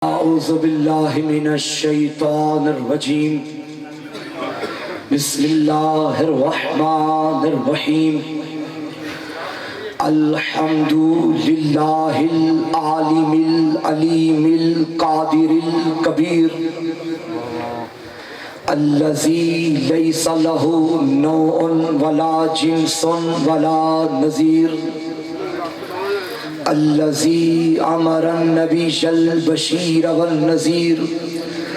اعوذ باللہ من الشیطان الرجیم بسم اللہ الرحمن الرحیم الحمد للہ العالم العلیم القادر الکبیر الذی لیس لہ نوع ولا جنس ولا نظیر الذي امر النبي البشير والنذير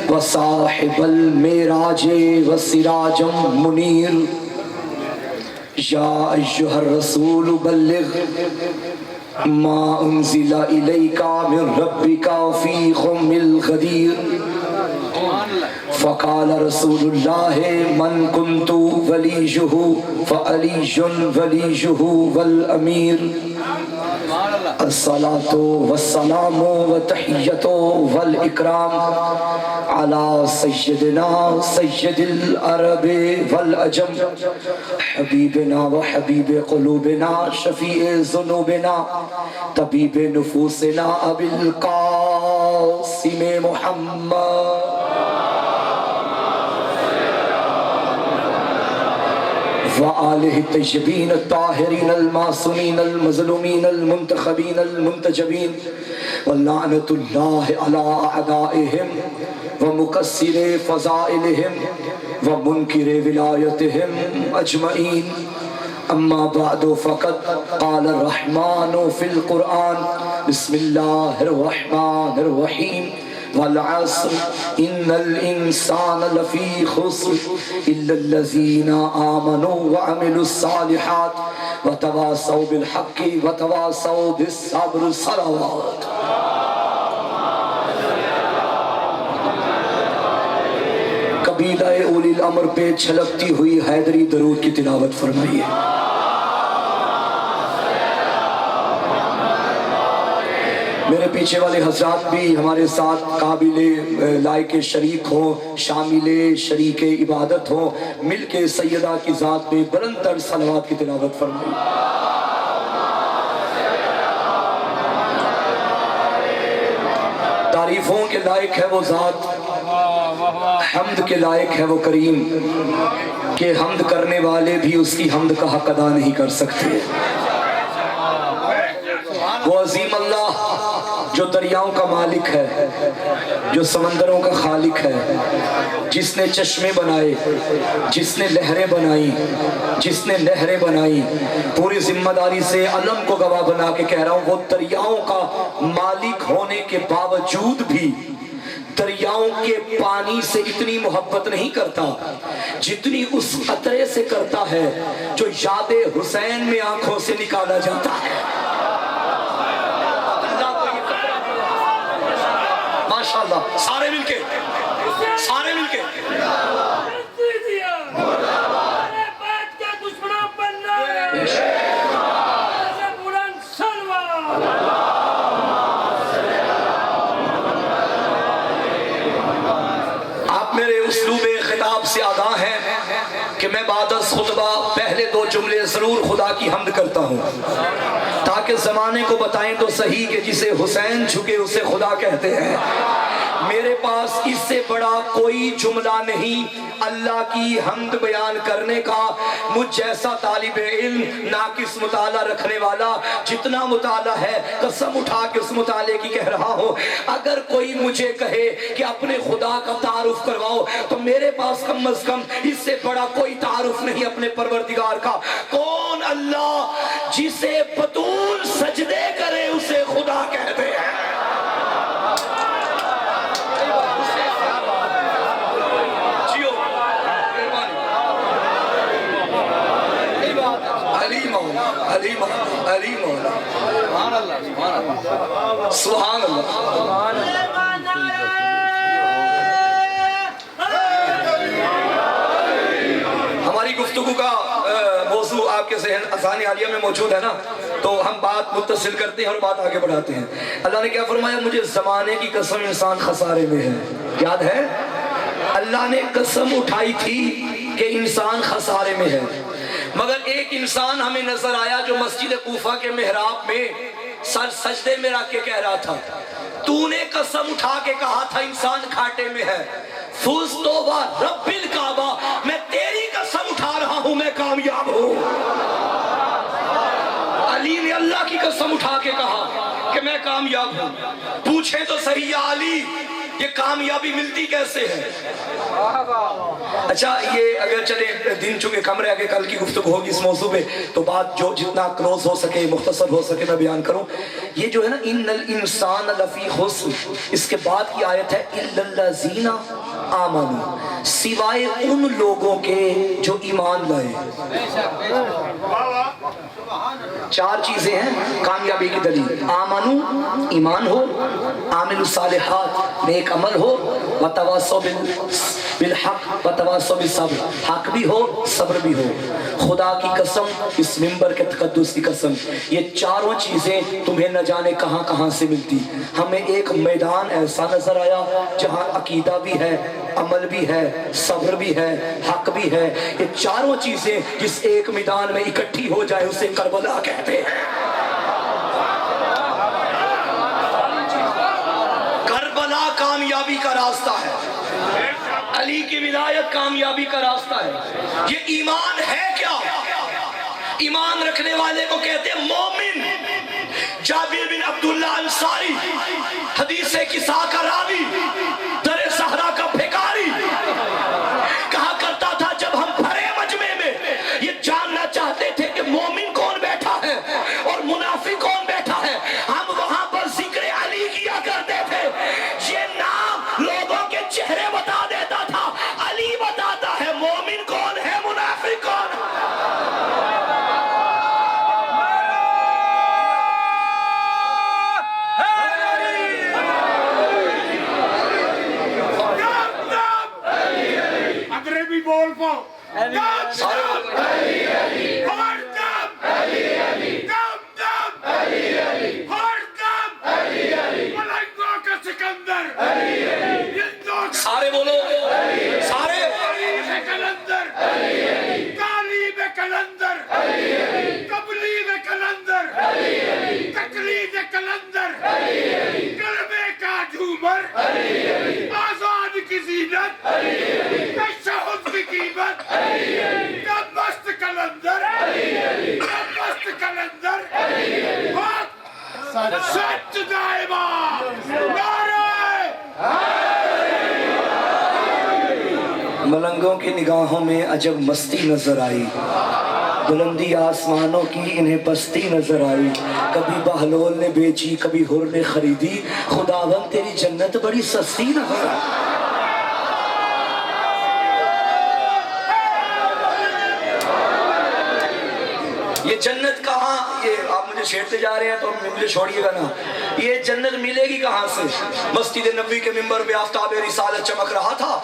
وصاحب المعراج والسراج منير يا ايها الرسول بلغ ما انزل اليك من ربك في ام الغدير فقال رسول الله من كنت وليه فعلي وليه والامير الصلاة والسلام وتحیت والاکرام على سیدنا سید العرب والعجم حبیبنا وحبیب قلوبنا شفیع ذنوبنا طبیب نفوسنا ابی القاسم محمد وآلہ الطیبین الطاہرین المعصومین المظلومین المنتخبین المنتجبین واللعنۃ اللہ علی اعدائہم ومکسر فضائلہم ومنکر ولایتہم اجمعین اما بعد فقد قال الرحمن فی القرآن بسم اللہ الرحمن الرحیم والعصر ان الانسان لفی خسر الا الذین آمنوا وعملوا الصالحات وتواصوا بالحق وتواصوا بالصبر صلوات قبیلہ اولی الامر پہ چھلکتی ہوئی حیدری درود کی تلاوت فرمائیے میرے پیچھے والے حضرات بھی ہمارے ساتھ قابل لائق شریک ہوں، شامل شریک عبادت ہوں، مل کے سیدہ کی ذات پہ بلند تر صلوات کی تلاوت فرمائیے۔ تعریفوں کے لائق ہے وہ ذات، حمد کے لائق ہے وہ کریم کہ حمد کرنے والے بھی اس کی حمد کا حق ادا نہیں کر سکتے۔ وہ عظیم اللہ جو دریاؤں کا مالک ہے، جو سمندروں کا خالق ہے، جس نے چشمے بنائے، جس نے لہریں بنائی، جس نے نہریں بنائی، پوری ذمہ داری سے علم کو گواہ بنا کے کہہ رہا ہوں، وہ دریاؤں کا مالک ہونے کے باوجود بھی دریاؤں کے پانی سے اتنی محبت نہیں کرتا جتنی اس قطرے سے کرتا ہے جو یاد حسین میں آنکھوں سے نکالا جاتا ہے۔ ماشاءاللہ سارے مل کے آپ میرے اسلوب خطاب سے آگاہ ہیں کہ میں بعد از خطبہ پہلے دو جملے ضرور خدا کی حمد کرتا ہوں تاکہ زمانے کو بتائیں تو صحیح کہ جسے حسین جھکے اسے خدا کہتے ہیں۔ میرے پاس اس سے بڑا کوئی جملہ نہیں اللہ کی حمد بیان کرنے کا۔ مجھ جیسا طالب علم ناقص مطالعہ رکھنے والا جتنا مطالعہ ہے قسم اٹھا کے اس مطالعے کی کہہ رہا ہوں، اگر کوئی مجھے کہے کہ اپنے خدا کا تعارف کرواؤ تو میرے پاس کم از کم اس سے بڑا کوئی تعارف نہیں اپنے پروردگار کا۔ کون اللہ جسے بطول سجدے کرے اسے خدا کہتے ہیں۔ علی مولا سبحان اللہ۔ ہماری گفتگو کا موضوع آپ کے ذہن اذان عالیہ میں موجود ہے نا، تو ہم بات متصل کرتے ہیں اور بات آگے بڑھاتے ہیں۔ اللہ نے کیا فرمایا؟ مجھے زمانے کی قسم انسان خسارے میں ہے۔ یاد ہے اللہ نے قسم اٹھائی تھی کہ انسان خسارے میں ہے، مگر ایک انسان ہمیں نظر آیا جو مسجد کوفہ کے محراب میں سر سجدے میں رکھ کے کہہ رہا تھا تو نے قسم اٹھا کے کہا تھا انسان کھاٹے میں ہے، فوز توبہ رب الکعبہ، میں تیری قسم اٹھا رہا ہوں میں کامیاب ہوں۔ علی نے اللہ کی قسم اٹھا کے کہا کہ میں کامیاب ہوں۔ پوچھیں تو صحیح یا علی یہ کامیابی ملتی کیسے ہے؟ اچھا یہ اگر چلے دن چونکہ کم رہ کے کل کی گفتگو ہوگی اس موضوع پہ تو بات جو جتنا کلوز ہو سکے مختصر ہو سکے میں بیان کروں۔ یہ جو ہے نا ان الانسان لفی خسر، اس کے بعد کی آیت ہے الا الذین آمنوا، سوائے ان لوگوں کے جو ایمان لائے۔ چار چیزیں ہیں کامیابی کی دلیل، آمنو ایمان ہو، عامل الصالحات نیک عمل ہو، وتواصوا بالحق وتواصوا بالصبر، حق بھی ہو صبر بھی ہو۔ خدا کی قسم، اس منبر کے تقدس کی قسم، یہ چاروں چیزیں تمہیں نہ جانے کہاں کہاں سے ملتی۔ ہمیں ایک میدان ایسا نظر آیا جہاں عقیدہ بھی ہے، عمل بھی ہے، صبر بھی ہے، حق بھی ہے۔ یہ چاروں چیزیں جس ایک میدان میں اکٹھی ہو جائے اسے کربلا کہتے ہیں۔ کربلا کامیابی کا راستہ ہے، علی کی ولایت کامیابی کا راستہ ہے۔ یہ ایمان ہے کیا؟ ایمان رکھنے والے کو کہتے ہیں مومن۔ جابر بن عبداللہ انصاری حدیث کسا کا راوی، در صحرا کا بھکاری، کہا کرتا تھا جب ہم بھرے مجمع میں یہ جاننا چاہتے تھے کہ مومن کون بیٹھا ہے اور منافق کون بیٹھا ہے، ہم وہاں پر ذکر علی کیا کرتے تھے۔ یہ نام لوگوں کے چہرے بتا دیتا تھا، علی بتاتا ہے مومن کون ہے منافق کون ہے۔ بول پاؤ سارے بولو، سارے کلندر تعلیم کلندر تبلیغ کلندر تقلید کلندر کلمے کا جھومر آزاد کی زینت تشہد کی قیمت کب مست کلندر کب مست کلندر سچ دائما نعرہ ملنگوں کی نگاہوں میں عجب مستی نظر آئی، بلندی آسمانوں کی انہیں پستی نظر آئی۔ کبھی بہلول نے بیچی کبھی حر نے خریدی، خداوند تیری جنت بڑی سستی نظر آئی۔ یہ جنت کہاں، یہ آپ مجھے چھیڑتے جا رہے ہیں تو مجھے چھوڑیے گا نا، یہ جنت ملے گی کہاں سے؟ مسجد نبوی کے منبر پہ آفتاب رسالت چمک رہا تھا،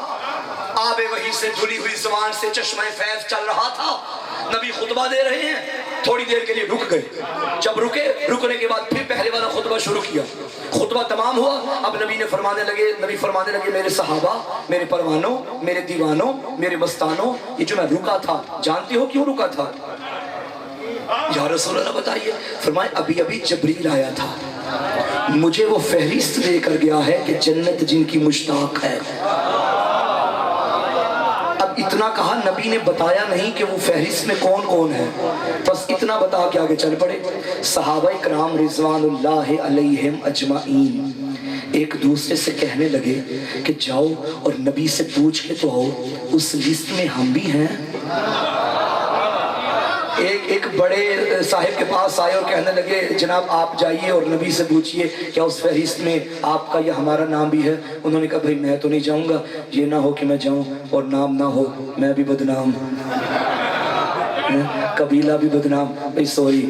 آب وحی سے دھلی ہوئی زبان سے چشمہ فیض چل رہا تھا، نبی خطبہ دے رہے ہیں، تھوڑی دیر کے لیے رک گئے، جب رکے رکنے کے بعد پھر پہلے والا خطبہ شروع کیا، خطبہ تمام ہوا، اب نبی فرمانے لگے میرے صحابہ، میرے پروانوں، میرے دیوانوں، میرے مستانوں، یہ جو میں رکا تھا جانتے ہو کیوں رکا تھا؟ یا رسول اللہ بتائیے۔ فرمائے ابھی ابھی جبریل آیا تھا، مجھے وہ فہرست دے کر گیا ہے کہ جنت جن کی مشتاق ہے۔ اب اتنا کہا، نبی نے بتایا نہیں کہ وہ فہرست میں کون کون ہے، بس اتنا بتا کے آگے چل پڑے۔ صحابہ کرام رضوان اللہ علیہم اجمعین ایک دوسرے سے کہنے لگے کہ جاؤ اور نبی سے پوچھ کے تو آؤ اس لسٹ میں ہم بھی ہیں۔ ایک بڑے صاحب کے پاس آئے اور کہنے لگے جناب آپ جائیے اور نبی سے پوچھئے کیا اس فہرست میں آپ کا یا ہمارا نام بھی ہے؟ انہوں نے کہا بھائی میں تو نہیں جاؤں گا، یہ نہ ہو کہ میں جاؤں اور نام نہ ہو میں بھی بدنام، قبیلہ بھی بدنام، بھائی سوری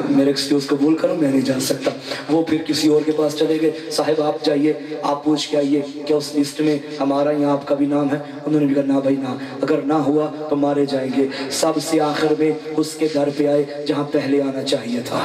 میرے ایکسکیوز قبول کرو میں نہیں جا سکتا۔ وہ پھر کسی اور کے پاس چلے گئے، صاحب آپ جائیے آپ پوچھ کے آئیے کیا اس لسٹ میں ہمارا یا آپ کا بھی نام ہے؟ انہوں نے بھی کہا نہ بھائی نہ، اگر نہ ہوا تو مارے جائیں گے۔ سب سے آخر میں اس کے در پہ آئے جہاں پہلے آنا چاہیے تھا۔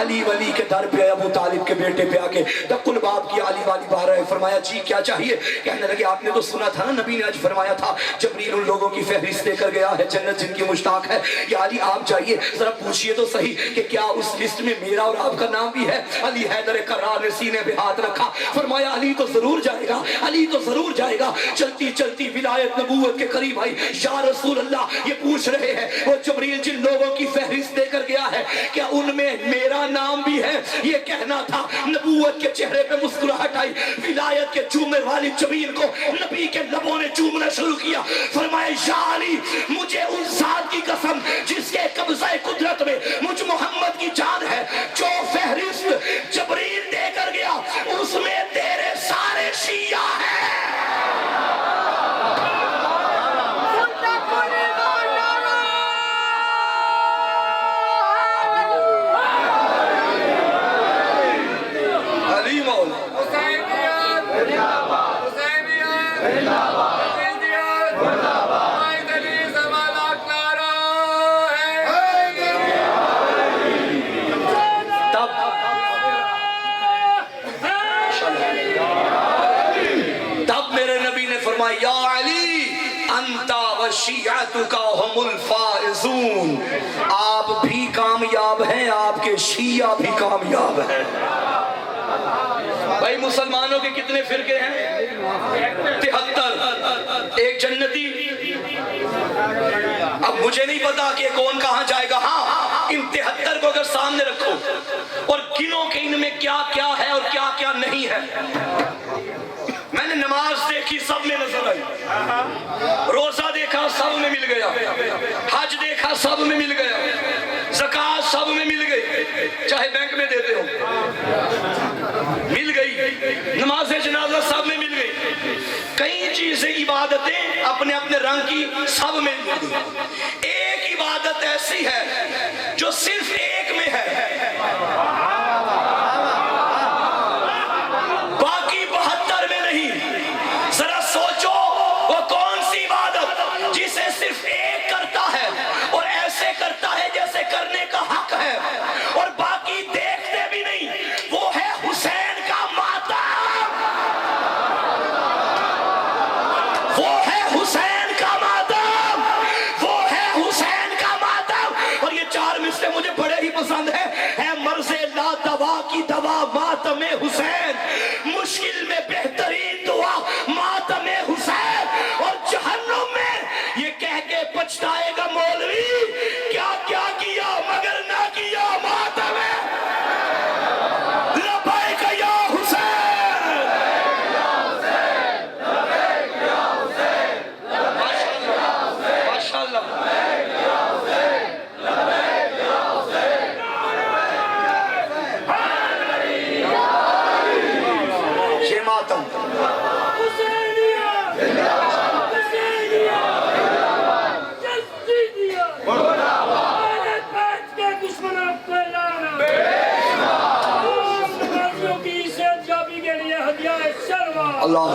علی ولی کے در پہ ابو طالب کے بیٹے پہ آکے دقل باب کی علی والی بار رہے. فرمایا جی کیا چاہیے؟ کہنے لگے آپ نے تو سنا تھا نا نبی نے آج فرمایا تھا جبریل ان لوگوں کی فہرست دے کر گیا ہے جنت جن کی مشتاق ہے. یا علی آپ جائیے ذرا پوچھئے تو صحیح کہ کیا اس لسٹ میں میرا اور آپ کا نام بھی ہے؟ علی حیدر کرار نے سینے پہ ہاتھ رکھا. فرمایا علی تو ضرور جائے گا, علی تو ضرور جائے گا. چلتی چلتی ولایت نبوت کے قریب آئی. یا رسول اللہ یہ پوچھ رہے ہیں وہ جبریل جن لوگوں کی فہرست دے کر گیا ہے کیا ان میں میرا نام بھی ہے؟ یہ کہنا تھا. نبوت کے چہرے پہ مسکراہٹ آئی. ولایت کے چومے والی زمین کو نبی کے لبوں نے چومنا شروع کیا. فرمایا یا علی مجھے ان ذات کی قسم جس کے قبضہ قدرت میں مجھ محمد کی جان ہے, جو فہرست جبریل دے کر گیا اس میں تیرے سارے شیعہ ہیں. علی مولا تب میرے نبی نے فرمایا یا علی انتا وشیعتک هم الفائزون. آپ بھی کامیاب ہیں, آپ کے شیعہ بھی کامیاب ہیں. بھائی مسلمانوں کے کتنے فرقے ہیں؟ 73. ایک جنتی. اب مجھے نہیں پتا کہ کون کہاں جائے گا. ہاں ان 73 کو اگر سامنے رکھو اور گنو کہ ان میں کیا کیا ہے اور کیا کیا نہیں ہے. میں نے نماز دیکھی سب میں نظر آئی, روزہ دیکھا سب میں مل گیا, حج دیکھا سب میں مل گیا, زکوٰۃ سب میں مل گئی, چاہے بینک میں دیتے ہو مل گئی, نماز جنازہ سب میں مل گئی. کئی چیزیں عبادتیں اپنے اپنے رنگ کی سب میں مل گئی. ایک عبادت ایسی ہے جو صرف ایک میں ہے, باقی 72 میں نہیں. ذرا سوچو وہ کون سی عبادت جسے صرف ایک کرتا ہے اور ایسے کرتا ہے جیسے کرنے کا حق ہے اور باقی دیکھتے بھی نہیں. وہ ہے حسین کا ماتم, وہ ہے حسین کا ماتم, وہ ہے حسین کا ماتم. اور یہ 4 مصرے مجھے بڑے ہی پسند ہیں. ہے مرض لا دوا کی دوا ماتم حسین, مشکل میں بہترین دعا ماتم حسین. اور جہنم میں یہ کہہ کے پچھتائے گا مولوی کیا کیا کیا مگر نہ کیا ماتم لبیک یا حسین. ماشاءاللہ یہ ماتم اللہ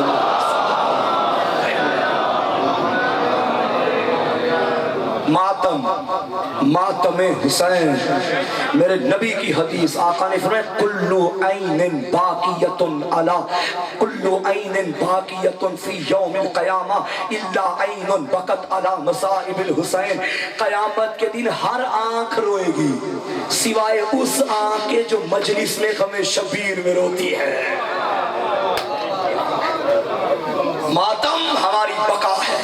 ماتم ماتم حسین. میرے نبی کی حدیث آقا نے فرمایا کلو عین باقیۃ علی کلو عین باقیۃ فی یوم القیامہ الا عین بکت علی مصائب الحسین. قیامت کے دن ہر آنکھ روئے گی سوائے اس آنکھ کے جو مجلس میں غم شبیر میں روتی ہے. ماتم ہماری بقا ہے.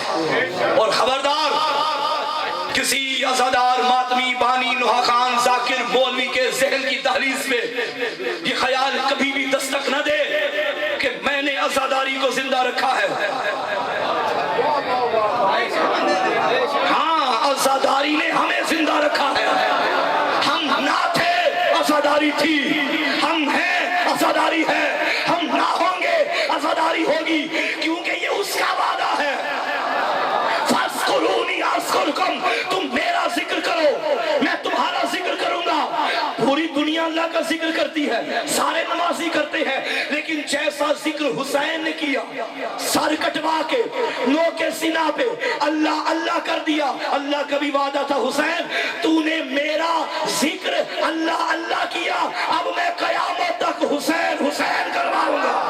اور خبردار کسی عزادار ماتمی بانی نوحہ خان ذاکر مولوی کے ذہن کی دہلیز پہ یہ خیال کبھی بھی دستک نہ دے کہ میں نے عزاداری کو زندہ رکھا ہے. ہاں عزاداری نے ہمیں زندہ رکھا ہے. ہم نہ تھے عزاداری تھی, ہم ہیں عزاداری ہے, ہم نہ ہوں گے عزاداری ہوگی, کیونکہ یہ اس کا وعدہ ہے. فَاذْكُرُونِي أَذْكُرْكُمْ, تم میرا ذکر کرو میں تمہارا ذکر کروں گا. پوری دنیا لگ کا ذکر کرتی ہے, سارے نمازی کرتے ہیں, لیکن جیسا ذکر حسین نے کیا, سر کٹوا کے نو کے سینہ پہ اللہ اللہ کر دیا. اللہ کا بھی وعدہ تھا, حسین تو نے میرا ذکر اللہ اللہ کیا, اب میں قیامت تک حسین حسین کرواؤں گا.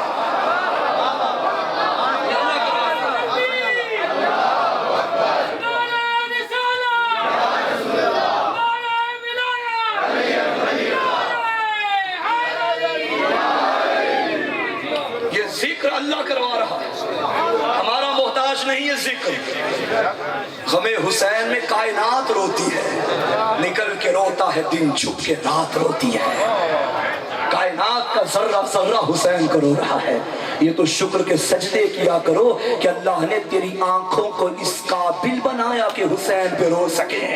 ذکر اللہ کروا رہا, ہمارا محتاج نہیں ہے ذکر. ہمیں حسین میں کائنات روتی ہے, نکل کے روتا ہے دن, چھپ کے رات روتی ہے. کائنات کا ذرہ ذرہ حسین کو رو رہا ہے. یہ تو شکر کے سجدے کیا کرو کہ اللہ نے تیری آنکھوں کو اس قابل بنایا کہ حسین پہ رو سکے.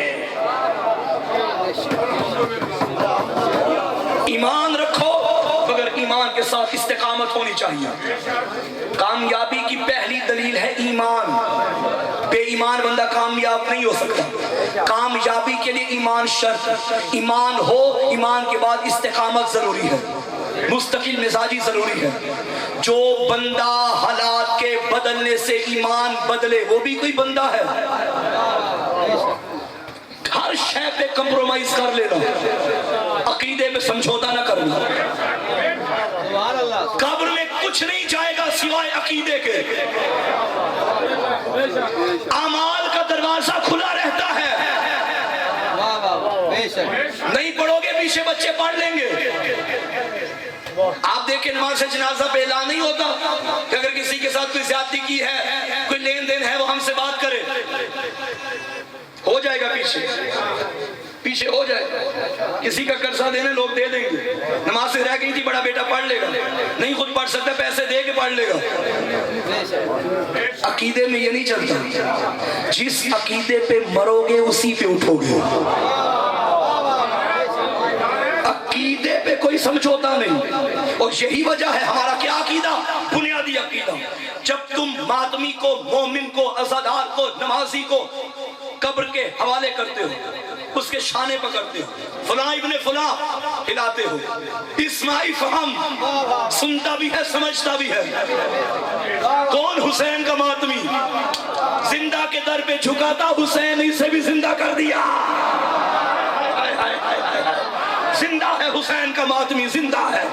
ایمان رکھو, مگر ایمان کے ساتھ استقامت ہونی چاہیے. کامیابی کی پہلی دلیل ہے ایمان. بے ایمان بندہ کامیاب نہیں ہو سکتا. کامیابی کے لیے ایمان شرط. ایمان ہو, ایمان کے بعد استقامت ضروری ہے, مستقل مزاجی ضروری ہے. جو بندہ حالات کے بدلنے سے ایمان بدلے وہ بھی کوئی بندہ ہے. ہر شے پہ کمپرومائز کر لینا, عقیدے میں سمجھوتا نہ کرنا. قبر میں کچھ نہیں جائے گا سوائے عقیدے کے. اعمال کا دروازہ کھلا رہتا ہے, نہیں پڑھو گے پیچھے بچے پڑھ لیں گے. آپ دیکھیں نماز جنازہ پہ اعلان نہیں ہوتا کہ اگر کسی کے ساتھ کوئی زیادتی کی ہے, کوئی لین دین ہے, وہ ہم سے بات کرے. ہو جائے گا پیچھے ہو جائے گا. کسی کا قرضہ دینے لوگ دے دیں گے. نماز سے رہ گئی تھی, بڑا بیٹا پڑھ لے گا, نہیں خود پڑھ سکتا, پیسے دے کے پڑھ لے گا. عقیدے میں یہ نہیں چلتا. جس عقیدے پہ مرو گے اسی پہ اٹھو گے. عقیدے پہ کوئی سمجھوتا نہیں. اور یہی وجہ ہے ہمارا کیا عقیدہ, بنیادی عقیدہ. جب تم ماتمی کو, مومن کو, عزادار کو, نمازی کو قبر کے حوالے کرتے ہو, اس کے شانے پکڑتے ہو, فلاں ابن فلاں ہلاتے ہو, اسماعی فہم سنتا بھی ہے سمجھتا بھی ہے. کون حسین کا ماتمی, زندہ کے در پہ جھکا تھا, حسین اسے بھی زندہ کر دیا. زندہ ہے حسین کا ماتمی, زندہ ہے.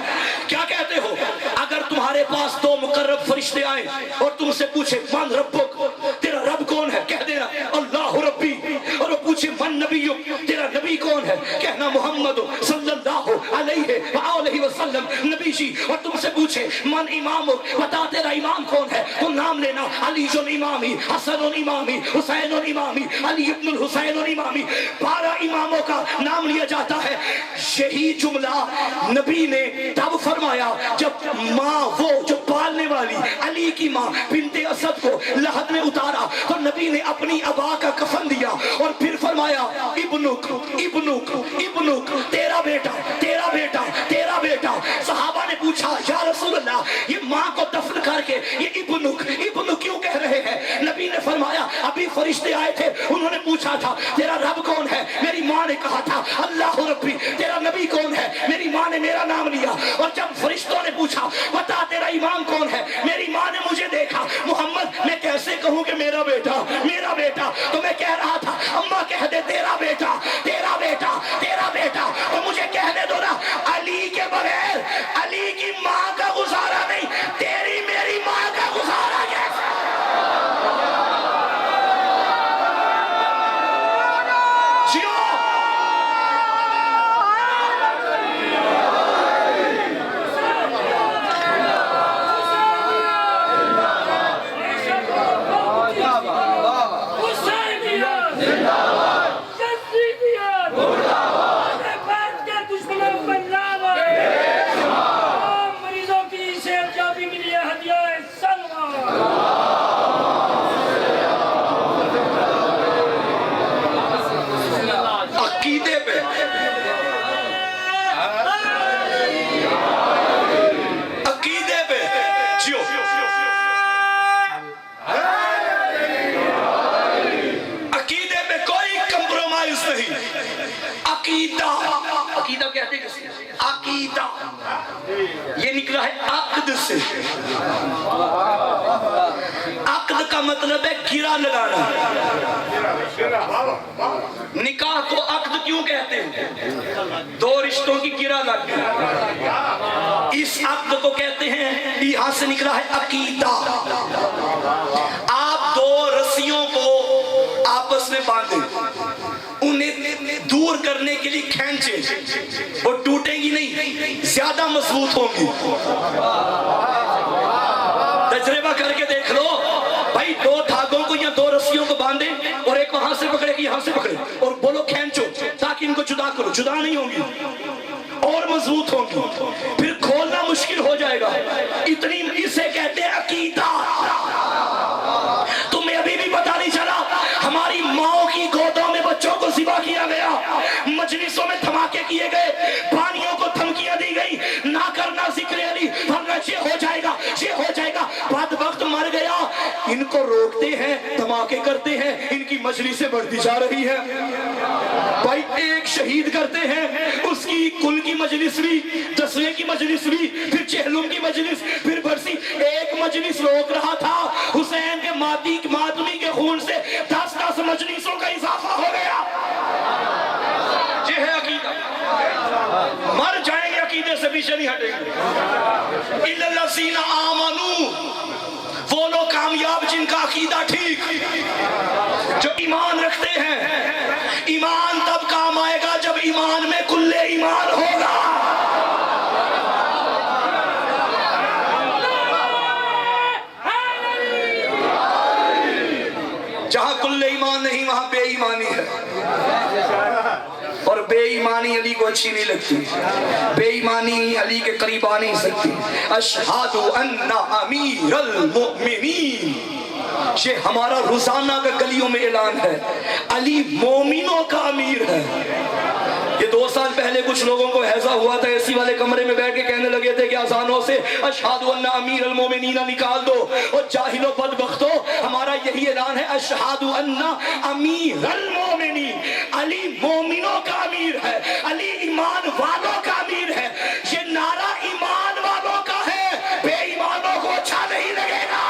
کیا کہتے ہو, اگر تمہارے پاس دو مقرب فرشتے آئیں اور تم سے پوچھے من ربک, تیرا رب کون ہے, کہہ دینا اللہ ربی. اور وہ پوچھے من نبیک, تیرا نبی کون ہے, کہنا محمد صلی اللہ علیہ وآلہ وسلم نبی جی. اور تم سے پوچھے من امامک, بتا تیرا امام کون ہے, تو نام لینا علی امامی, حسن امامی, حسین امامی, علی ابن الحسین امامی. 12 اماموں کا نام لیا جاتا ہے. یہی جملہ نبی نے تب فرمایا جب ماں وہ جو پالنے والی علی کی ماں بنت اسد کو لحد میں اتارا, تو نبی نے اپنی ابا کا کفن دیا اور پھر فرمایا ابنک ابنک ابنک, تیرا بیٹا تیرا بیٹا تیرا بیٹا. صحابہ نے پوچھا یا رسول اللہ, یہ ماں کو دفن کر کے یہ ابنک ابنک کیوں کہہ رہے ہیں؟ نبی نے فرمایا ابھی فرشتے آئے تھے, انہوں نے پوچھا تھا تیرا رب کون ہے, میری ماں نے کہا تھا اللہ ربی. تیرا نبی کون ہے, میری ماں نے میرا نام لیا. اور جب فرشتوں نے پوچھا بتا تیرا امام کون ہے, میری ماں نے مجھے دیکھا, محمد میں کیسے کہوں کہ میرا بیٹا میرا بیٹا, تو میں کہہ رہا تھا اماں کہہ دے تیرا بیٹا تیرا بیٹا تیرا بیٹا. تو مجھے کہنے دو نا, علی کے بغیر علی کی ماں کا گزارا نہیں, تیری میری ماں کا گزارا کیسا. عقیدہ کہتے ہیں عقد سے. عقد کا مطلب ہے گرا لگانا. نکاح کو عقد کیوں کہتے ہیں؟ دو رشتوں کی گرا لگ گئی. اس عقد کو کہتے ہیں، یہاں سے نکلا ہے عقیدہ. آپ دو رسیوں کو آپس میں باندھیں، انہیں دور کرنے کے لیے کھینچے، وہ ٹوٹیں گی نہیں، زیادہ مضبوط ہوں گی. تجربہ کر کے دیکھ لو بھائی. دو دھاگوں کو یا دو رسیوں کو باندھیں اور ایک وہاں سے پکڑے گی یہاں سے پکڑے اور بولو کھینچو تاکہ ان کو جدا کرو، جدا نہیں ہوں گی اور مضبوط ہوں گی. پھر کھولنا مشکل ہو جائے گا. اتنی اسے کہتے ہیں عقیدہ. تمہیں ابھی بھی پتہ نہیں چلا ہماری ماؤں کی گودوں میں بچوں کو ذبح کیا گیا، مجلسوں میں دھماکے کیے گئے، بانیوں کو دھمکیاں دی گئی، نہ کرنا ذکر علی ورنہ یہ ہو جائے گا یہ ہو جائے گا. بعد وقت مر گیا. ان کو روکتے ہیں، دھماکے کرتے ہیں، ان کی مجلسیں بڑھتی جا رہی ہے. بھائی ایک شہید کرتے ہیں، اس کی کل کی مجلس بھی، 10ویں کی مجلس بھی، پھر چہلم کی مجلس، پھر برسی. ایک مجلس روک رہا تھا، حسین کے ماتمی کے خون سے 10 مجلسوں کا اضافہ ہو گیا. یہ ہے عقیدہ. مر جائیں گے عقیدے سے پیچھے نہیں ہٹیں گے. اِلَّا الَّذِينَ آمَنُوا، وہ لوگ کامیاب جن کا عقیدہ ٹھیک، جو ایمان رکھتے ہیں. ایمان تب کام آئے گا جب ایمان میں کل ایمان ہوگا. جہاں کل ایمان نہیں وہاں بے ایمانی ہے، اور بے ایمانی علی کو اچھی نہیں لگتی. بے ایمانی علی کے قریب آ نہیں سکتی. اشہد ان امیر المؤمنین، یہ ہمارا روزانہ کا گلیوں میں اعلان ہے. علی مومنوں کا امیر ہے. یہ 2 سال پہلے کچھ لوگوں کو ہیضہ ہوا تھا، اسی والے کمرے میں بیٹھ کے کہنے لگے تھے کہ اذانوں سے اشہد ان امیر المومنین نکال دو. اور جاہلو بدبختو، ہمارا یہی اعلان ہے اشہد ان امیر المومنین. علی مومنوں کا امیر ہے، علی ایمان والوں کا امیر ہے. یہ نعرہ ایمان والوں کا ہے، بے ایمانوں کو اچھا نہیں لگے گا.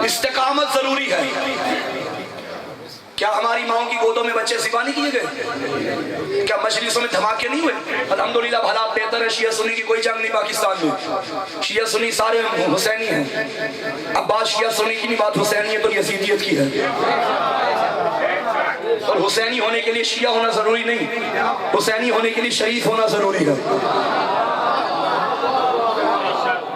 استقامت ضروری ہے. کیا ہماری ماؤں کی گودوں میں بچے ذبح نہیں کیے گئے؟ کیا مجلسوں میں دھماکے نہیں ہوئے؟ الحمدللہ بھلا بہتر ہے. شیعہ سنی کی کوئی جنگ نہیں پاکستان میں. شیعہ سنی سارے حسینی ہیں. اب بات شیعہ سنی کی نہیں، بات حسینیت اور یزیدیت کی ہے. اور حسینی ہونے کے لیے شیعہ ہونا ضروری نہیں، حسینی ہونے کے لیے شریف ہونا ضروری ہے.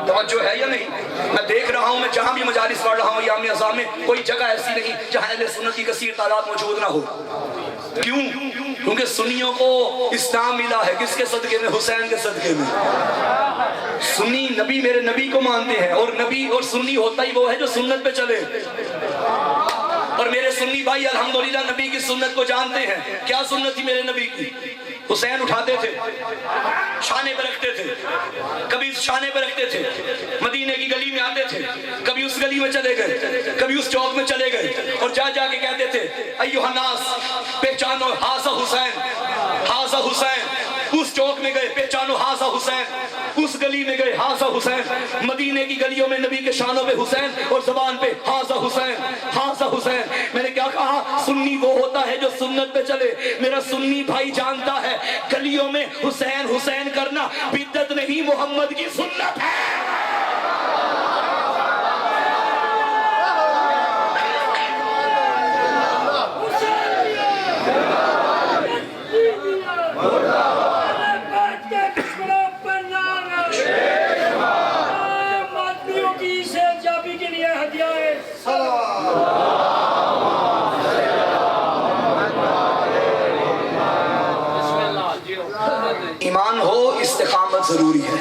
توجہ ہے یا نہیں؟ میں دیکھ رہا ہوں، میں جہاں بھی مجالس پڑھ رہا ہوں ایام اعظام میں، کوئی جگہ ایسی نہیں جہاں اہل سنت کی کثیر تعداد موجود نہ ہو. کیوں؟ کیونکہ سنیوں کو اسلام ملا ہے کس کے صدقے میں؟ حسین کے صدقے میں. سنی نبی، میرے نبی کو مانتے ہیں، اور نبی اور سنی ہوتا ہی وہ ہے جو سنت پہ چلے. اور میرے سنی بھائی الحمدللہ نبی کی سنت کو جانتے ہیں. کیا سنت تھی میرے نبی کی؟ حسین اٹھاتے تھے، شانے پہ رکھتے تھے، کبھی شانے پہ رکھتے تھے، مدینے کی گلی میں آتے تھے، کبھی اس گلی میں چلے گئے، کبھی اس چوک میں چلے گئے، اور جا جا کے کہتے تھے ایھا الناس پہچانو ھذا حسین، ھذا حسین. اس چوک میں گئے پہچانو ھذا حسین، اس گلی میں گئے ھذا حسین. مدینے کی گلیوں میں نبی کے شانوں پہ حسین اور زبان پہ ھذا حسین، ھذا حسین. میں نے کیا کہا؟ سنی وہ ہوتا ہے جو سنت پہ چلے. میرا سنی بھائی جانتا ہے گلیوں میں حسین حسین کرنا بدعت نہیں، محمد کی سنت ہے. ایمان ہو، استقامت ضروری ہے،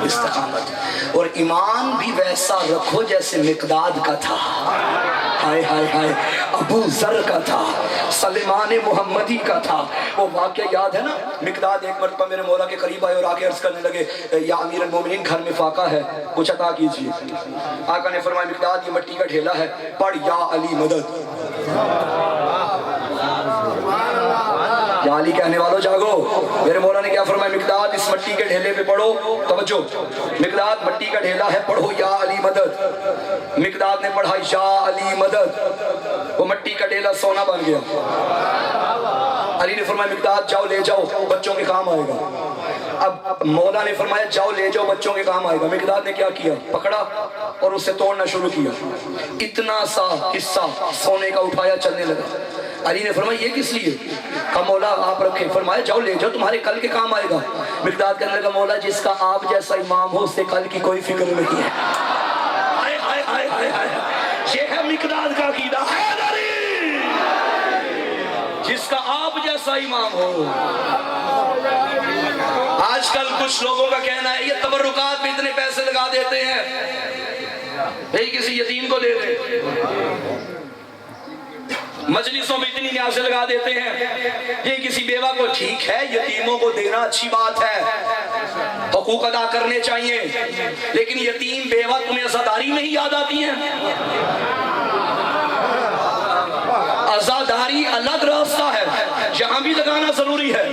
استقامت، اور ایمان بھی ویسا رکھو جیسے مقداد کا تھا، ہائے ہائے ہائے، ابو ذر کا تھا، سلیمان محمدی کا تھا۔ وہ واقعہ یاد ہے نا، مقداد ایک مرتبہ میرے مولا کے قریب آئے اور آ کے عرض کرنے لگے یا امیر المومنین گھر میں فاقہ ہے، کچھ عطا کیجیے۔ آقا نے فرمایا مقداد یہ مٹی کا ڈھیلا ہے، پڑھ یا علی مدد۔ یا علی کہنے والوں جاگو۔ میرے مولا نے کیا فرمایا، مقداد اس مٹی کے ڈھیلے پہ پڑھو، توجہ، مقداد مٹی کا ڈھیلا ہے، پڑھو یا علی مدد۔ مقداد نے پڑھا یا علی مدد، وہ مٹی کا ڈھیلا سونا بن گیا۔ علی نے فرمایا مقداد جاؤ لے جاؤ، بچوں کے کام آئے گا۔ اب مولا نے فرمایا جاؤ لے جاؤ، بچوں کے کام آئے گا۔ مقداد نے کیا کیا، پکڑا اور اسے توڑنا شروع کیا، اتنا سا حصہ سونے کا اٹھایا، چلنے لگا۔ علی نے فرمایا یہ کس لیے؟ کہا مولا آپ رکھیں۔ فرمایا جاؤ لے جاؤ، تمہارے کل کے کام آئے گا۔ مقداد کہنے لگا مولا جس کا آپ جیسا امام ہو اس سے کل کی کوئی فکر نہیں ہے۔ ہائے ہائے ہائے ہائے ہائے، یہ ہے مقداد کا عقیدہ، حیدری، جس کا آپ جیسا امام ہو۔ آج کل کچھ لوگوں کا کہنا ہے یہ تبرکات میں اتنے پیسے لگا دیتے ہیں، یہی کسی یتیم کو دے دیں، مجلسوں میں اتنی نیازیں لگا دیتے ہیں، یہ کسی بیوہ کو، ٹھیک ہے یتیموں کو دینا اچھی بات ہے، حقوق ادا کرنے چاہیے، لیکن یتیم بیوہ تمہیں عزاداری نہیں یاد آتی ہیں؟ عزاداری الگ راستہ ہے، یہاں بھی لگانا ضروری ہے،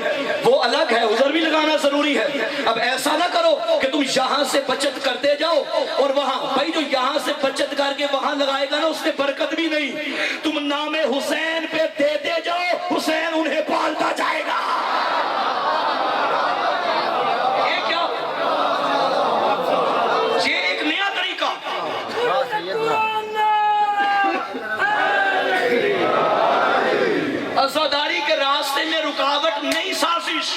وہ الگ ہے، ادھر بھی لگانا ضروری ہے۔ اب ایسا نہ کرو کہ تم یہاں سے بچت کرتے جاؤ اور وہاں، بھائی جو یہاں سے بچت کر کے وہاں لگائے گا نا اس سے برکت بھی نہیں، تم نام حسین پہ دیتے جاؤ، حسین انہیں پالتا جائے گا۔ یہ کیا، یہ ایک نیا طریقہ، عزاداری کے راستے میں رکاوٹ نہیں سازش۔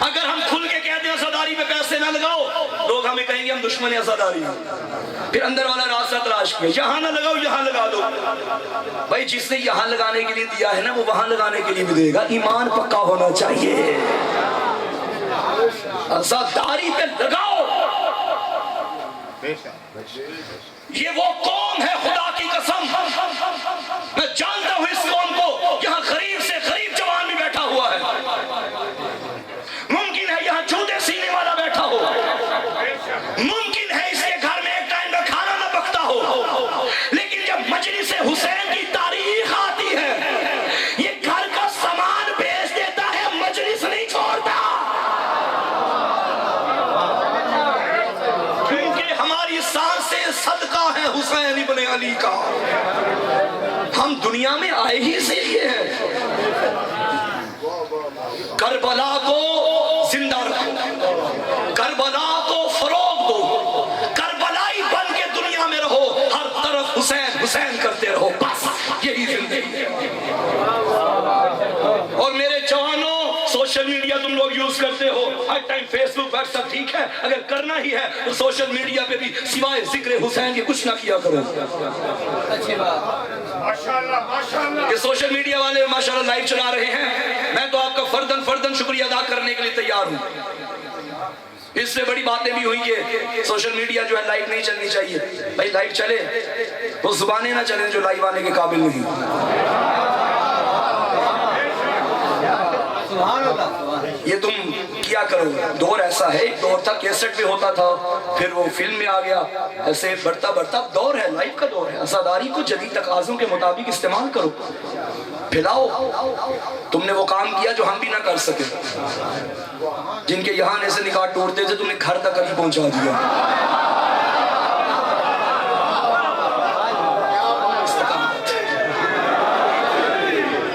اگر ہم کھل کے کہتے ہیں عزاداری پہ پیسے نہ لگاؤ، لوگ ہمیں کہیں گے ہم دشمن عزاداری ہیں، پھر اندر والا راستہ تلاش کیا، یہاں نہ لگاؤ یہاں لگا دو۔ بھائی جس نے یہاں لگانے کے لیے دیا ہے نا وہ وہاں لگانے کے لیے بھی دے گا، ایمان پکا ہونا چاہیے۔ عزاداری پہ لگاؤ، یہ وہ قوم ہے خدا کی قسم، میں جانتا ہوں اس قوم کو، یہاں غریب سے غریب جوان بھی بیٹھا ہوا ہے، ممکن ہے یہاں جوتے سینے والا بیٹھا ہو، ممکن ہے اس کے گھر میں ایک ٹائم کا کھانا نہ پکتا ہو، لیکن جب مجلس حسین کی تاریخ آتی ہے یہ گھر کا سامان بیچ دیتا ہے، مجلس نہیں چھوڑتا، کیونکہ ہماری سانسیں صدقہ ہے حسین ابن علی کا، ہم دنیا میں آئے ہی اسی لیے ہیں۔ کربلا کو زندہ رکھو، کربلا کو فروغ دو، کربلائی بن کے دنیا میں رہو، ہر طرف حسین حسین کرتے رہو، بس یہی زندگی ہے۔ اور میرے جوانوں سوشل میڈیا تم لوگ یوز کرتے ہو، ہر ٹائم فیس بک واٹس ایپ، ٹھیک ہے اگر کرنا ہی ہے تو سوشل میڈیا پہ بھی سوائے ذکر حسین کے کچھ نہ کیا کرو۔ اچھی بات، یہ سوشل میڈیا والے ماشاءاللہ لائیو چلا رہے ہیں، میں تو آپ کا فرداً شکریہ ادا کرنے کے لیے تیار ہوں۔ اس سے بڑی باتیں بھی ہوئی کہ سوشل میڈیا جو ہے لائیو نہیں چلنی چاہیے، بھائی لائیو چلے، وہ زبانیں نہ چلیں جو لائیو آنے کے قابل نہیں۔ یہ تم کیا کرو، دور ایسا ہے، ایک دور تھا کیسٹ پہ ہوتا تھا، پھر وہ فلم میں آ گیا، ایسے بڑھتا دور ہے، لائف کا دور ہے۔ عزاداری کو جدید تقاضوں کے مطابق استعمال کرو، پھیلاؤ۔ تم نے وہ کام کیا جو ہم بھی نہ کر سکے، جن کے یہاں ایسے نکاح ٹوٹتے تھے تم نے گھر تک ابھی پہنچا دیا۔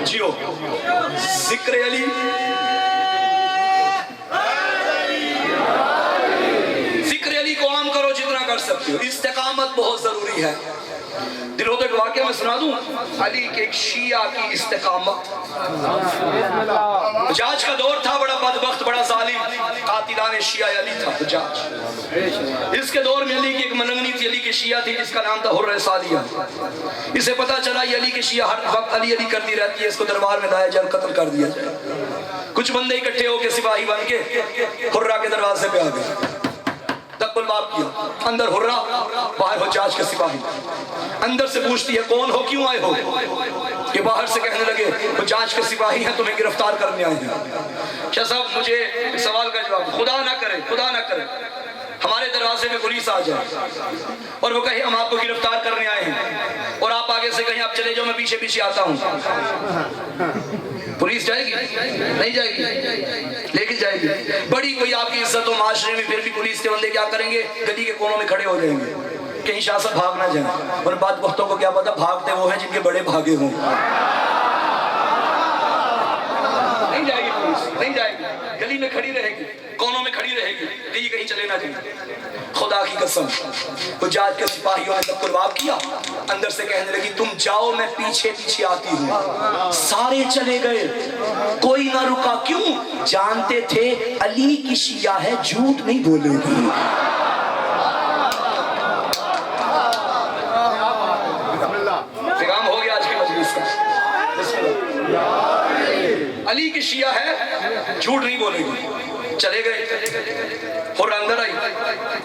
جیو ذکر علی، ذکر علی کو عام کرو جتنا کر سکتے ہو، استقامت بہت ضروری ہے۔ دلوں تو ایک واقعہ میں سنا دوں، علی کے ایک شیعہ کی استقامت، حجاج کا دور تھا، بڑا بدبخت، بڑا ظالم، قاتلان شیعہ علی تھا حجاج۔ اس کے دور میں علی کی ایک ملنگنی تھی، علی کے شیعہ تھی، جس کا نام تھا حر سالیہ۔ اسے پتا چلا یہ علی کے شیعہ ہر وقت علی علی کرتی رہتی ہے، اس کو دربار میں لایا جائے، قتل کر دیا جائے۔ کچھ بندے اکٹھے ہو کے سپاہی بن کے حرہ کے دروازے پہ آ گئے، دق الباب کیا، اندر حرہ، باہر حجاج کے سپاہی۔ اندر سے پوچھتی ہے کون ہو، کیوں آئے ہو؟ کہ باہر سے کہنے لگے حجاج کے سپاہی ہیں، تمہیں گرفتار کرنے آئے ہیں۔ شاہ صاحب مجھے سوال کا جواب، خدا نہ کرے ہمارے دروازے میں پولیس آ جائے اور وہ کہے ہم آپ کو گرفتار کرنے آئے ہیں، اور آپ آگے سے کہیں آپ چلے جاؤ میں پیچھے پیچھے آتا ہوں، پولیس جائے گی؟ نہیں جائے گی، لیکن جائے گی۔ بڑی کوئی آپ کی عزت و معاشرے میں، پھر بھی پولیس کے بندے کیا کریں گے؟ گلی کے کونوں میں کھڑے ہو جائیں گے، کہیں شاہ صاحب بھاگ نہ جائیں، اور بعد وقتوں کو کیا پتا بھاگتے وہ ہیں جن کے بڑے بھاگے ہوں۔ نہیں جائے گی پولیس، نہیں جائے گی، گلی میں کھڑی رہے گی، کونوں میں کھڑی رہے گی، کہیں چلے نہ جائیں۔ خدا کی قسم حجاج کے سپاہیوں نے دق الباب کیا، اندر سے کہنے لگی تم جاؤ میں پیچھے پیچھے آتی ہوں۔ سارے چلے گئے، کوئی نہ رکا، کیوں؟ جانتے تھے علی کی شیعہ ہے، جھوٹ نہیں بولے گی۔ پیغام ہو گیا آج کی مجلس کا، علی کی شیعہ ہے، جھوٹ نہیں بولے گی۔ چلے گئے اور اندر آئی،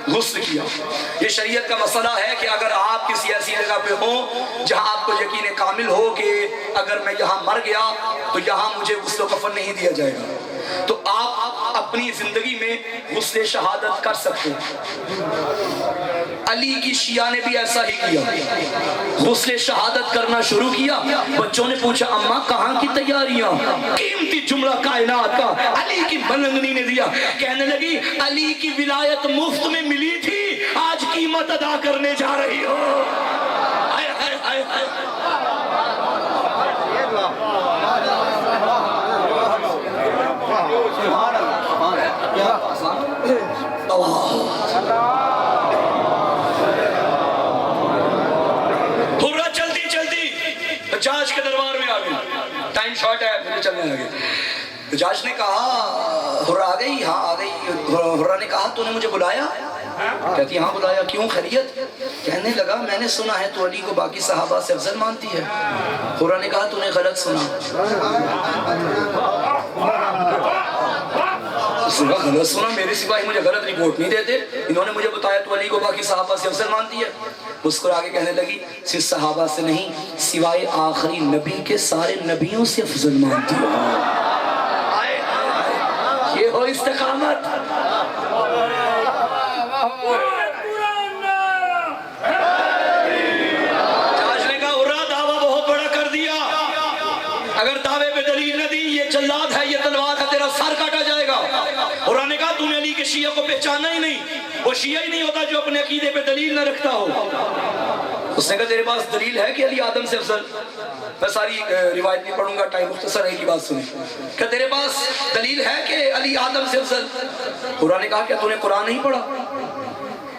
غسل کیا۔ یہ شریعت کا مسئلہ ہے کہ اگر آپ کسی ایسی جگہ پہ ہوں جہاں آپ کو یقین کامل ہو کہ اگر میں یہاں مر گیا تو یہاں مجھے غسل و کفن نہیں دیا جائے گا، تو آپ اپنی زندگی میں غسل شہادت کر سکتے ہیں۔ علی کی شیعہ نے بھی ایسا ہی کیا، غسل شہادت کرنا شروع کیا۔ بچوں نے پوچھا اماں کہاں کی تیاریاں؟ قیمتی جملہ کائنات کا علی کی ملنگنی نے دیا، کہنے لگی علی کی ولایت مفت میں ملی تھی، آج قیمت ادا کرنے جا رہی ہو۔ ہائے ہائے ہائے ہائے۔ حرہ چلتی چلتی حجاج کے دربار میں آ گئی، ٹائم شارٹ ہے مجھے چلنے لگے۔ حجاج نے کہا حرہ آ گئی؟ ہاں آ گئی۔ حرہ نے کہا تو نے مجھے بلایا؟ کہتی ہاں بلایا، کیوں خیریت؟ کہنے لگا میں نے سنا ہے تو علی کو باقی صحابہ سے افضل مانتی ہے۔ حرہ نے کہا تو نے غلط سنا۔ اس نے کہا غلط سنا، میرے سپاہی مجھے غلط رپورٹ نہیں دیتے، انہوں نے مجھے بتایا تو علی کو باقی صحابہ سے افضل مانتی ہے۔ مسکرا کے کہنے لگی صرف صحابہ سے نہیں، سوائے آخری نبی کے سارے نبیوں سے افضل مانتی ہے۔ یہ ہو استقامت۔ جاج نے کہا حرہ دعویٰ بہت بڑا کر دیا، اگر دعوے پہ دلیل نہ دی یہ جلاد ہے، یہ تلوار ہے، تیرا سر کاٹا جائے گا۔ حرہ نے کہا تم نے علی کے شیعہ کو پہچانا ہی نہیں، وہ شیعہ ہی نہیں ہوتا جو اپنے عقیدے پہ دلیل نہ رکھتا ہو۔ اس نے کہا تیرے پاس دلیل ہے کہ علی آدم سے افضل؟ میں ساری روایت نہیں پڑھوں گا، ٹائم مختصر ہے، کی بات سنیں۔ کہ تیرے پاس دلیل ہے کہ علی آدم سے افضل؟ حرہ نے کہا کیا تو نے قرآن نہیں پڑھا؟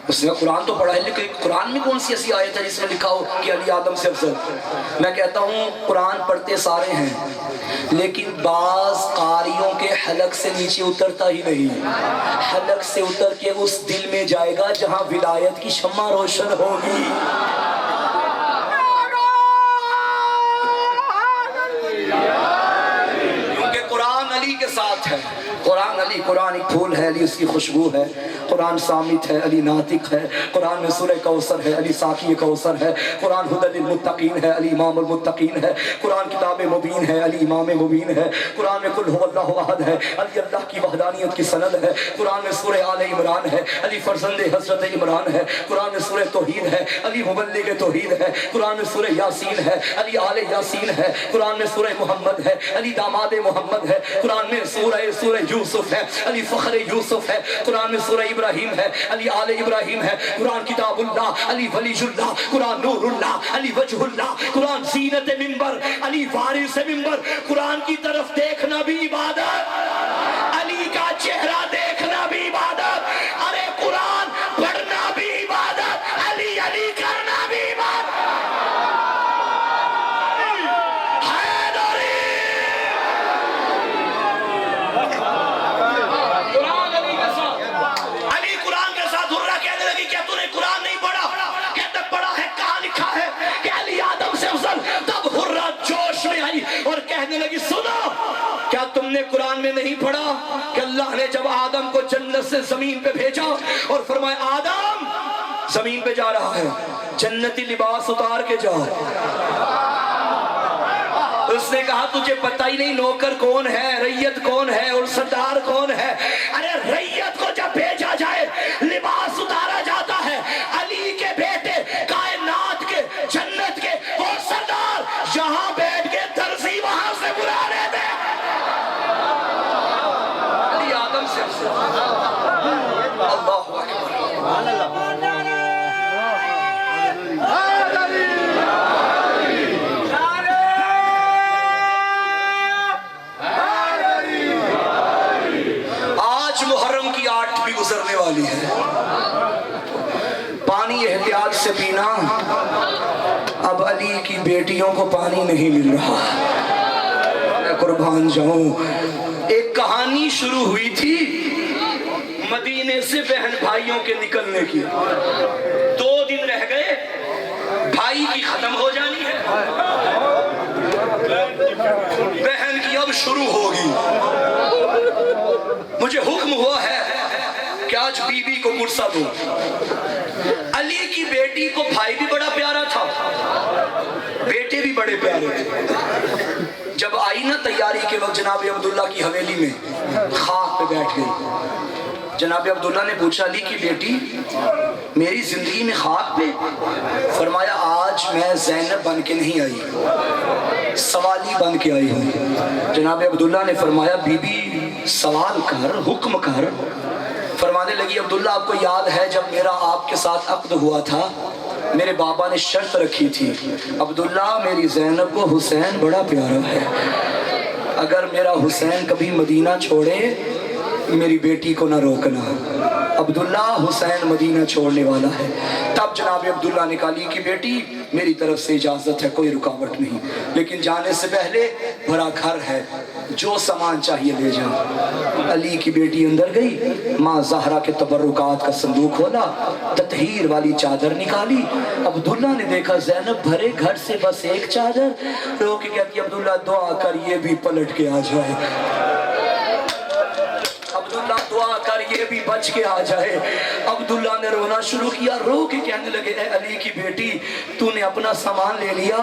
اس نے کہا قرآن تو پڑھا ہے، لیکن قرآن میں کون سی ایسی آیت ہے جس میں لکھا ہو کہ علی آدم سے افضل؟ میں کہتا ہوں قرآن پڑھتے سارے ہیں، لیکن بعض قاریوں کے حلق سے نیچے اترتا ہی نہیں، حلق سے اتر کے اس دل میں جائے گا جہاں ولایت کی شمع روشن ہوگی۔ کیونکہ قرآن علی کے ساتھ ہے، قرآن علی، قرآن ایک پھول ہے، علی اس کی خوشبو ہے، قرآن صامت ہے، علی ناطق ہے، قرآن میں سورہ کوثر ہے، علی ساقی کوثر ہے، قرآن ہدی للمتقین ہے، علی امام المتقین ہے، قرآن کتاب مبین ہے، علی امام مبین ہے، قرآن میں قل هو اللہ احد ہے، علی اللہ کی وحدانیت کی سند ہے، قرآن میں سورہ آل عمران ہے، علی فرزند حضرت عمران ہے، قرآن میں سورہ توحید ہے، علی مبلغ توحید ہے، قرآن میں سورہ یاسین ہے، علی آل یاسین ہے، قرآن میں سورہ محمد ہے، علی داماد محمد ہے، قرآن میں سورہ یوسف ہے، علی فخر یوسف ہے، قرآن میں سورہ ابراہیم ہے، علی آل ابراہیم ہے، قرآن کتاب اللہ، علی ولی اللہ، قرآن نور اللہ، علی وجہ اللہ، قرآن زینت ممبر، علی وارث ممبر، قرآن کی طرف دیکھنا بھی عبادت، علی کا چہرہ دیکھنا بھی عبادت، ارے قرآن پڑھنا بھی عبادت، علی علی کرنا بھی عبادت۔ اور کہنے لگی سنو، کیا تم نے قرآن میں نہیں پڑھا کہ اللہ نے جب آدم کو جنت سے زمین پہ بھیجا اور فرمایا آدم زمین پہ جا رہا ہے جنتی لباس اتار کے جا. اس نے کہا تجھے پتہ ہی نہیں نوکر کون ہے, ریت کون ہے اور سردار کون ہے. ارے ریت کو جب بھیجا جائے لباس اتارا جاتا ہے. علی کے بیٹے کائنات کے جنت کے اور سردار یہاں بیٹھ کے درزی وہاں سے بلا رہے تھے. علی آدم سے اللہ گزرنے والی ہے. پانی احتیاط سے پینا. اب علی کی بیٹیوں کو پانی نہیں مل رہا. میں قربان جاؤں. ایک کہانی شروع ہوئی تھی مدینے سے بہن بھائیوں کے نکلنے کی. 2 دن رہ گئے بھائی کی ختم ہو جانی ہے, بہن کی اب شروع ہوگی. مجھے حکم ہوا ہے کہ آج بی بی کو قرصہ دو. علی کی بیٹی کو بھائی بھی بڑا پیارا تھا, بیٹے بھی بڑے پیارے تھے. جب آئی نا تیاری کے وقت جناب عبداللہ کی حویلی میں خاک پہ بیٹھ گئی. جناب عبداللہ نے پوچھا علی کی بیٹی میری زندگی میں خاک پہ؟ فرمایا آج میں زینب بن کے نہیں آئی, سوالی بن کے آئی ہوں. جناب عبداللہ نے فرمایا بی بی سوال کر, حکم کر. فرمانے لگی عبداللہ آپ کو یاد ہے جب میرا آپ کے ساتھ عقد ہوا تھا میرے بابا نے شرط رکھی تھی عبداللہ میری زینب کو حسین بڑا پیارا ہے, اگر میرا حسین کبھی مدینہ چھوڑے میری بیٹی کو نہ روکنا. عبداللہ حسین مدینہ چھوڑنے والا ہے. تب جناب عبداللہ نے کہا علی کی بیٹی میری طرف سے اجازت ہے, کوئی رکاوٹ نہیں, لیکن جانے سے پہلے بھرا گھر ہے, جو سامان چاہیے لے جاؤ. علی کی بیٹی اندر گئی, ماں زہرا کے تبرکات کا صندوق کھولا, تطہیر والی چادر نکالی. عبداللہ نے دیکھا زینب بھرے گھر سے بس ایک چادر, رو کے کہتی عبداللہ دعا کر یہ بھی پلٹ کے آ جائے, عبداللہ دعا کر یہ بھی بچ کے آ جائے. عبداللہ نے رونا شروع کیا, رو کے کہنے لگے اے علی کی بیٹی تو نے اپنا سامان لے لیا.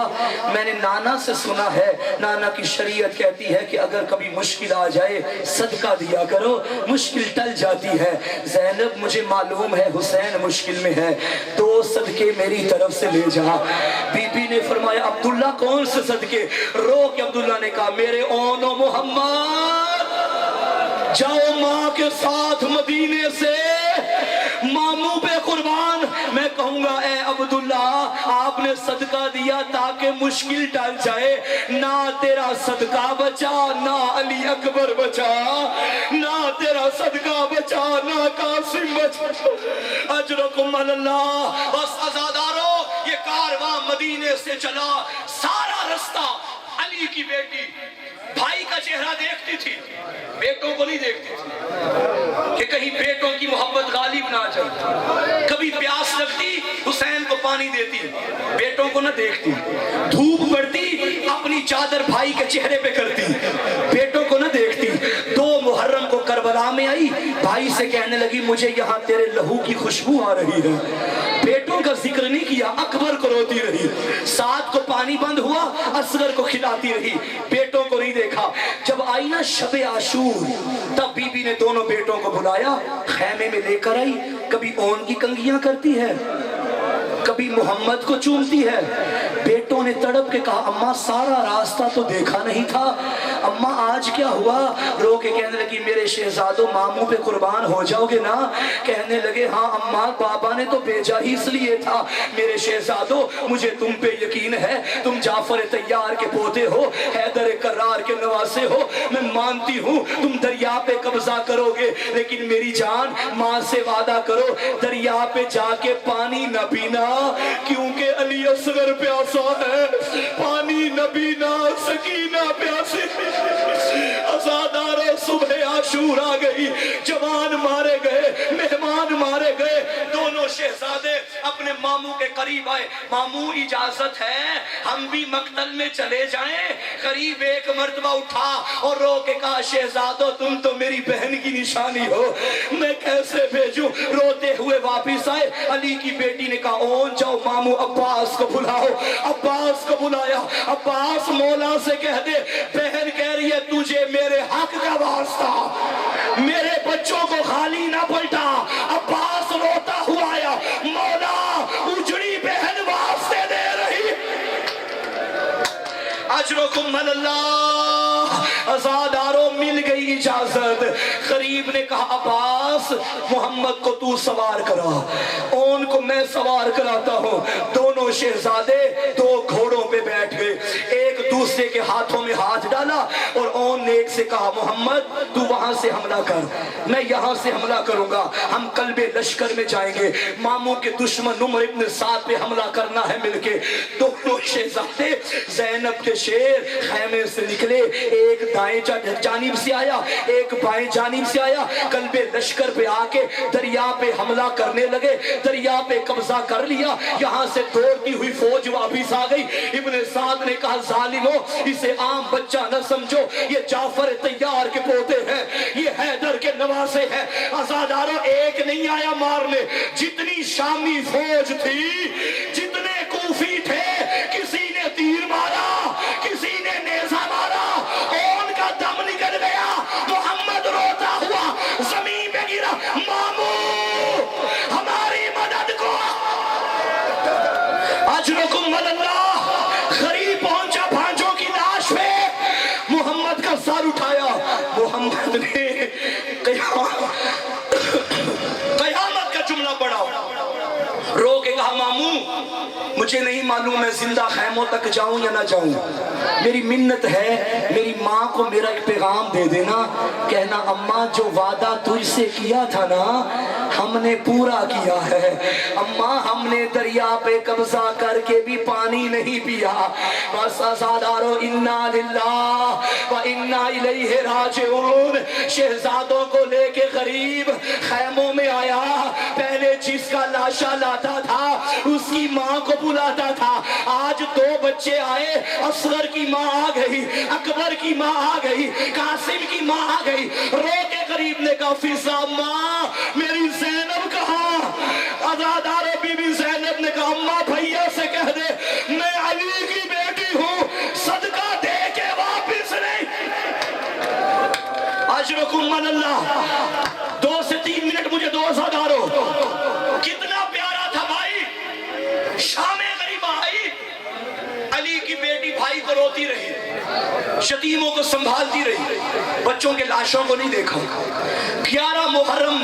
میں نے نانا سے سنا ہے, نانا کی شریعت کہتی ہے کہ اگر کبھی مشکل آ جائے صدقہ دیا کرو, مشکل ٹل جاتی ہے. زینب مجھے معلوم ہے حسین مشکل میں ہے, 2 صدقے میری طرف سے لے جا. بی بی نے فرمایا عبداللہ کون سے صدقے؟ رو کے عبداللہ نے کہا میرے اون و محمد جاؤ ماں کے ساتھ مدینے سے ماموں پہ قربان. میں کہوں گا اے عبداللہ آپ نے صدقہ دیا تاکہ مشکل ٹل جائے, نہ تیرا صدقہ بچا نہ علی اکبر بچا, نہ تیرا صدقہ بچا نہ قاسم بچا. اجرکم اللہ. بس عزادارو یہ کارواں مدینے سے چلا, سارا رستہ علی کی بیٹی بھائی کا چہرہ دیکھتی تھی, بیٹوں کو نہیں دیکھتی تھی کہ کہیں بیٹوں کی محبت غالب نہ جائے. کبھی پیاس لگتی حسین کو پانی دیتی, بیٹوں کو نہ دیکھتی. دھوپ پڑتی اپنی چادر بھائی کے چہرے پہ کرتی, بیٹوں کو نہ دیکھتی. 2 محرم کو کربلا میں آئی, بھائی سے کہنے لگی مجھے یہاں تیرے لہو کی خوشبو آ رہی ہے. بیٹوں کا ذکر نہیں کیا, اکبر کو روتی رہی. 7 کو پانی بند ہوا, اصغر کو کھلاتی رہی, بیٹوں کو نہیں دیکھا. جب آئی نا شب عاشور تب بی بی نے دونوں بیٹوں کو بلایا, خیمے میں لے کر آئی. کبھی اون کی کنگیاں کرتی ہے, کبھی محمد کو چومتی ہے. بیٹوں نے تڑپ کے کہا اماں سارا راستہ تو دیکھا نہیں تھا, اماں آج کیا ہوا؟ رو کے کہنے لگی میرے شہزادوں ماموں پہ قربان ہو جاؤ گے نا؟ کہنے لگے ہاں اماں بابا نے تو بھیجا ہی اس لیے تھا. میرے شہزادوں مجھے تم پہ یقین ہے, تم جعفر طیار کے پوتے ہو, حیدر کرار کے نواسے ہو. میں مانتی ہوں تم دریا پہ قبضہ کرو گے, لیکن میری جان ماں سے وعدہ کرو دریا پہ جا کے پانی نہ پینا, کیونکہ علی اصغر پیاسا ہے, پانی نہ پینا, سکینہ پیاسی. عزادارو صبح عاشور آ گئی, جوان مارے گئے, مہمان مارے گئے. دونوں شہزادے اپنے اپنے ماموں کے قریب آئے، ماموں اجازت ہے ہم بھی مقتل میں چلے جائیں؟ قریب ایک مرتبہ اٹھا اور رو کے کہا شہزادو تم تو میری بہن کی نشانی ہو، میں کیسے بھیجوں؟ روتے ہوئے واپس آئے، علی کی بیٹی نے کہا اون جاؤ ماموں عباس کو بلاؤ، عباس کو بلایا، عباس مولا سے کہہ دے بہن کہہ رہی ہے تجھے میرے حق کا واسطہ، میرے بچوں کو خالی نہ پلٹا۔ عباس روتا ہوا آیا، مولا اجڑی بہن واسطے دے رہی، اجرکم اللہ، ازاداروں مل گئی اجازت۔ قریب نے کہا عباس محمد کو تو سوار کرا، اون کو میں سوار کراتا ہوں۔ دونوں شہزادے دو گھوڑوں پہ بیٹھ گئے، ایک دوسرے کے ہاتھوں میں ہاتھ ڈالا اور اون نے ایک سے کہا محمد تو وہاں سے حملہ کر، میں یہاں سے حملہ کروں گا، ہم قلب لشکر میں جائیں گے، ماموں کے دشمن عمر ابن سعد پہ حملہ کرنا ہے مل کے۔ دونوں شہزادے زینب کے شیر خیمے سے نکلے، ایک دائیں جانب سے آیا ایک بائیں جانب سے آیا، قلب لشکر پہ آ کے دریا پہ حملہ کرنے لگے، دریا پہ قبضہ کر لیا، یہاں سے دوڑتی ہوئی فوج واپس آ گئی۔ ابن سعد نے کہا ظالمو اسے عام بچہ نہ سمجھو، یہ جعفر طیار کے پوتے ہیں، یہ حیدر کے نواسے ہیں۔ ازاداروں ایک نہیں آیا مارنے، جتنی شامی فوج تھی جتنے کوفی تھے کسی نے تیر مارا کسی نے نیزہ مارا، اون کا دم نکل گیا، محمد روتا ہوا زمین پہ گرا، ماموں ہماری مدد کو، اجرکم اللہ۔ غریب پہنچا بھانجوں کی لاش پہ، محمد کا سر اٹھایا، محمد نے قیامت کا جملہ پڑھا، رو کے کہا ماموں مجھے نہیں معلوم میں زندہ خیموں تک جاؤں یا نہ جاؤں، میری منت ہے میری ماں کو میرا ایک پیغام دے دینا، کہنا اماں جو وعدہ تجھ سے کیا تھا نا ہم نے پورا کیا ہے، اماں ہم نے دریا پہ قبضہ کر کے بھی پانی نہیں پیا۔ بس ازادارو انا للہ و انا الیہ راجعون۔ شہزادوں کو لے کے غریب خیموں میں آیا، پہلے جس کا لاشا لاتا تھا اس کی ماں کو بلاتا تھا، آج دو بچے آئے، اصغر کی ماں آ گئی، اکبر کی ماں آ گئی، قاسم کی ماں آ گئی، رو کے غریب نے کہا فضا ماں میری زینب کہاں؟ ازادار بی بی زینب نے کہا اماں بھیا سے کہہ دے میں علی کی بیٹی ہوں، صدقہ دے کے واپس نہیں۔ اجرکم من اللہ۔ 2 سے 3 منٹ مجھے دو ازادارو، کتنا پیارا تھا بھائی، شام غریبہ آئی، علی کی بیٹی بھائی کو روتی رہی، یتیموں کو سنبھالتی رہی، بچوں کے لاشوں کو نہیں دیکھا۔ 11 محرم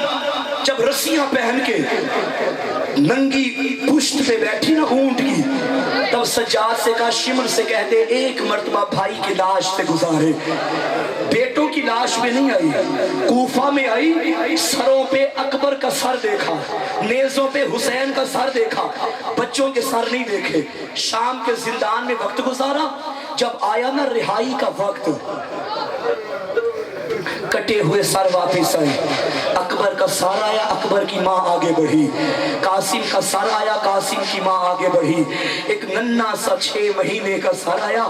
جب رسیاں پہن کے ننگی پشت پہ بیٹھی نا اونٹ کی، تب سجاد سے کہا شمر سے کہہ دے ایک مرتبہ بھائی کی لاش سے گزارے۔ بیٹوں کی لاش میں نہیں آئی، کوفہ میں آئی، سروں پہ اکبر کا سر دیکھا، نیزوں پہ حسین کا سر دیکھا، بچوں کے سر نہیں دیکھے۔ شام کے زندان میں وقت گزارا، جب آیا نا رہائی کا وقت، کٹے ہوئے سر واپس آئے، اکبر کا سر آیا، اکبر کی ماں آگے بڑھی، قاسم کا سر آیا، قاسم کی ماں آگے بڑھی، ایک ننھا سا 6 مہینے کا سر آیا،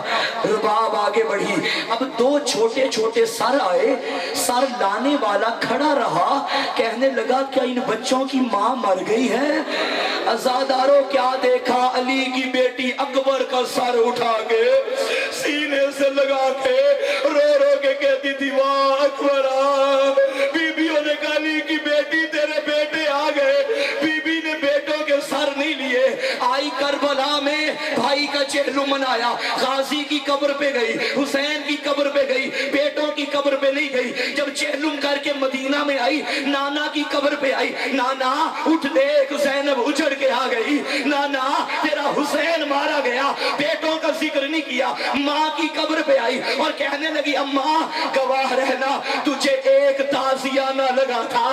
رباب آگے بڑھی۔ اب 2 چھوٹے چھوٹے سر آئے، سر لانے والا کھڑا رہا، کہنے لگا کیا ان بچوں کی ماں مر گئی ہے؟ ازاداروں کیا دیکھا؟ علی کی بیٹی اکبر کا سر اٹھا کے سینے سے لگا کے رو رو کے کہتی تھی واہ اکبر آ۔ بیویوں نے کہا علی کی بیٹی تیرے بیٹے آ گئے، بی بی نے بیٹوں کے سر نہیں لیے، آئی کربلا میں بھائی کا چہلو منایا، غازی کی قبر پہ گئی، حسین کی قبر پہ گئی، بیٹوں کی قبر پہ نہیں گئی۔ جب چہلم کر کے مدینہ میں آئی، نانا کی قبر پہ آئی، نانا اٹھ دیکھ زینب اجڑ کے آ گئی، نانا تیرا حسین مارا گیا، بیٹوں کا ذکر نہیں کیا۔ ماں کی قبر پہ آئی اور کہنے لگی اماں گواہ رہنا تجھے ایک تازیہ نہ لگا تھا،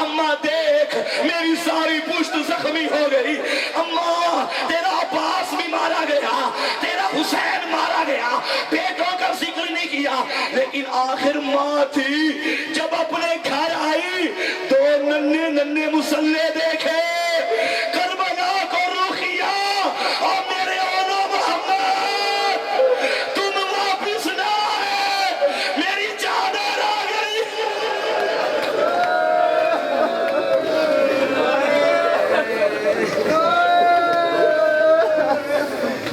اماں دیکھ میری ساری پشت زخمی ہو گئی، اماں تیرا عباس بھی مارا گیا، تیرا حسین مارا گیا، بیٹوں کا ذکر نہیں کیا۔ لیکن آخر ماں تھی، جب اپنے گھر آئی 2 ننھے ننھے مسلح دیکھے،